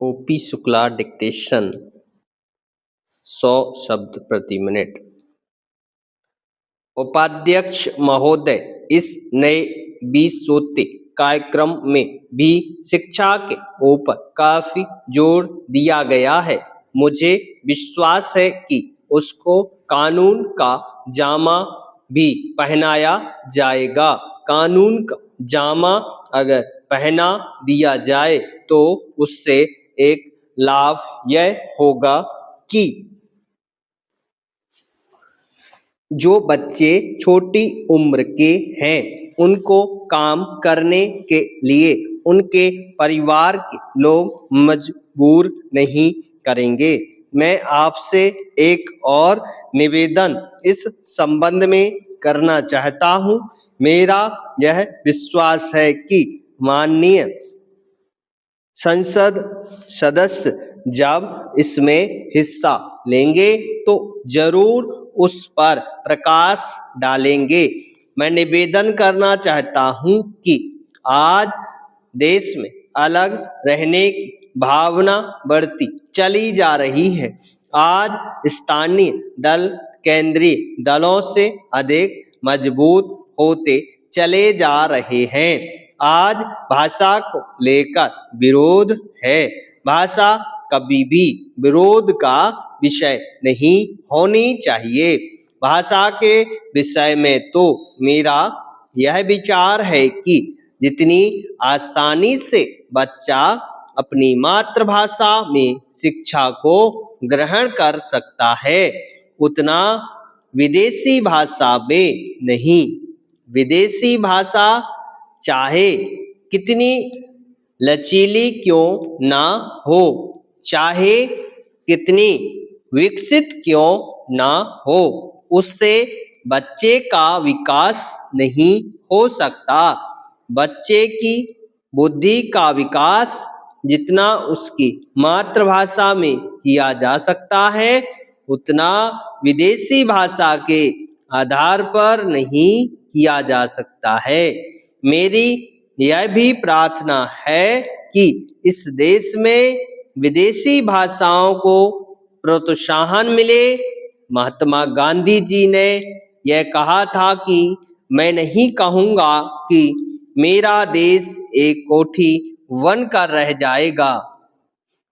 OP Shukla dictation 100 शब्द प्रति minute. उपाध्यक्ष महोदय, इस नए 20 सूत्री कार्यक्रम में भी शिक्षा के ऊपर काफी जोर दिया गया है। मुझे विश्वास है कि उसको कानून का जामा भी पहनाया जाएगा। कानून का जामा अगर पहना दिया जाए तो उससे एक लाभ यह होगा कि जो बच्चे छोटी उम्र के हैं उनको काम करने के लिए उनके परिवार के लोग मजबूर नहीं करेंगे। मैं आपसे एक और निवेदन इस संबंध में करना चाहता हूं। मेरा यह विश्वास है कि माननीय संसद सदस्य जब इसमें हिस्सा लेंगे तो जरूर उस पर प्रकाश डालेंगे। मैं निवेदन करना चाहता हूं कि आज देश में अलग रहने की भावना बढ़ती चली जा रही है। आज स्थानीय दल केंद्रीय दलों से अधिक मजबूत होते चले जा रहे हैं। आज भाषा को लेकर विरोध है। भाषा कभी भी विरोध का विषय नहीं होनी चाहिए। भाषा के विषय में तो मेरा यह विचार है कि जितनी आसानी से बच्चा अपनी मातृभाषा में शिक्षा को ग्रहण कर सकता है उतना विदेशी भाषा में नहीं। विदेशी भाषा चाहे कितनी लचीली क्यों ना हो, चाहे कितनी विकसित क्यों ना हो, उससे बच्चे का विकास नहीं हो सकता। बच्चे की बुद्धि का विकास जितना उसकी मातृभाषा में किया जा सकता है उतना विदेशी भाषा के आधार पर नहीं किया जा सकता है। मेरी यह भी प्रार्थना है कि इस देश में विदेशी भाषाओं को प्रोत्साहन मिले। महात्मा गांधी जी ने यह कहा था कि मैं नहीं कहूँगा कि मेरा देश एक कोठी बनकर रह जाएगा।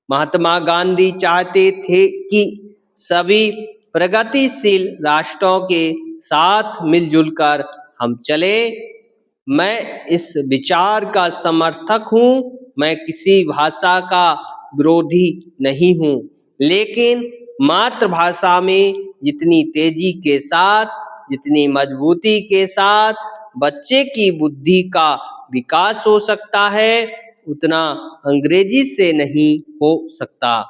महात्मा गांधी चाहते थे कि सभी प्रगतिशील राष्ट्रों के साथ मिलजुल कर हम चले। मैं इस विचार का समर्थक हूँ। मैं किसी भाषा का विरोधी नहीं हूँ, लेकिन मातृभाषा में जितनी तेजी के साथ, जितनी मजबूती के साथ बच्चे की बुद्धि का विकास हो सकता है उतना अंग्रेजी से नहीं हो सकता।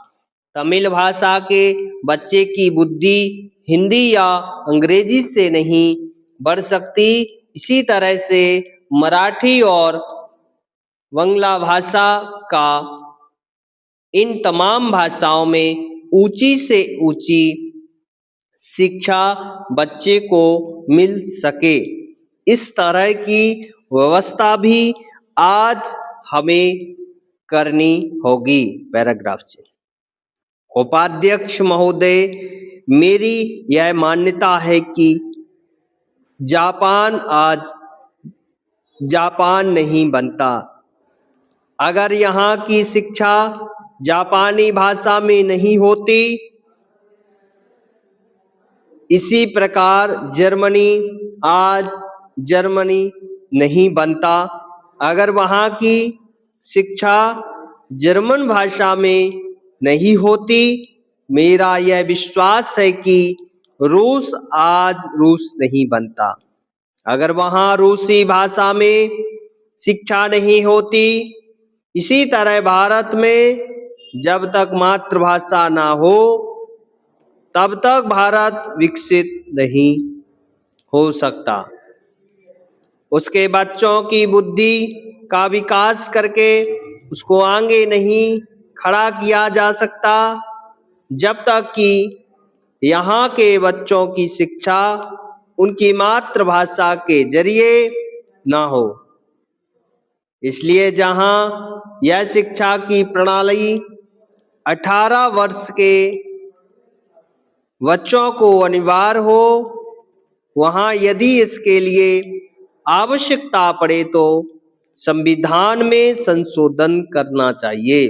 तमिल भाषा के बच्चे की बुद्धि हिंदी या अंग्रेजी से नहीं बढ़ सकती। इसी तरह से मराठी और बांग्ला भाषा का इन तमाम भाषाओं में ऊंची से ऊंची शिक्षा बच्चे को मिल सके, इस तरह की व्यवस्था भी आज हमें करनी होगी। पैराग्राफ से उपाध्यक्ष महोदय, मेरी यह मान्यता है कि जापान आज जापान नहीं बनता अगर यहाँ की शिक्षा जापानी भाषा में नहीं होती। इसी प्रकार जर्मनी आज जर्मनी नहीं बनता अगर वहाँ की शिक्षा जर्मन भाषा में नहीं होती। मेरा यह विश्वास है कि रूस आज रूस नहीं बनता अगर वहाँ रूसी भाषा में शिक्षा नहीं होती। इसी तरह भारत में जब तक मातृभाषा ना हो तब तक भारत विकसित नहीं हो सकता। उसके बच्चों की बुद्धि का विकास करके उसको आगे नहीं खड़ा किया जा सकता जब तक कि यहाँ के बच्चों की शिक्षा उनकी मातृभाषा के जरिए ना हो। इसलिए जहाँ यह शिक्षा की प्रणाली 18 वर्ष के बच्चों को अनिवार्य हो, वहां यदि इसके लिए आवश्यकता पड़े तो संविधान में संशोधन करना चाहिए।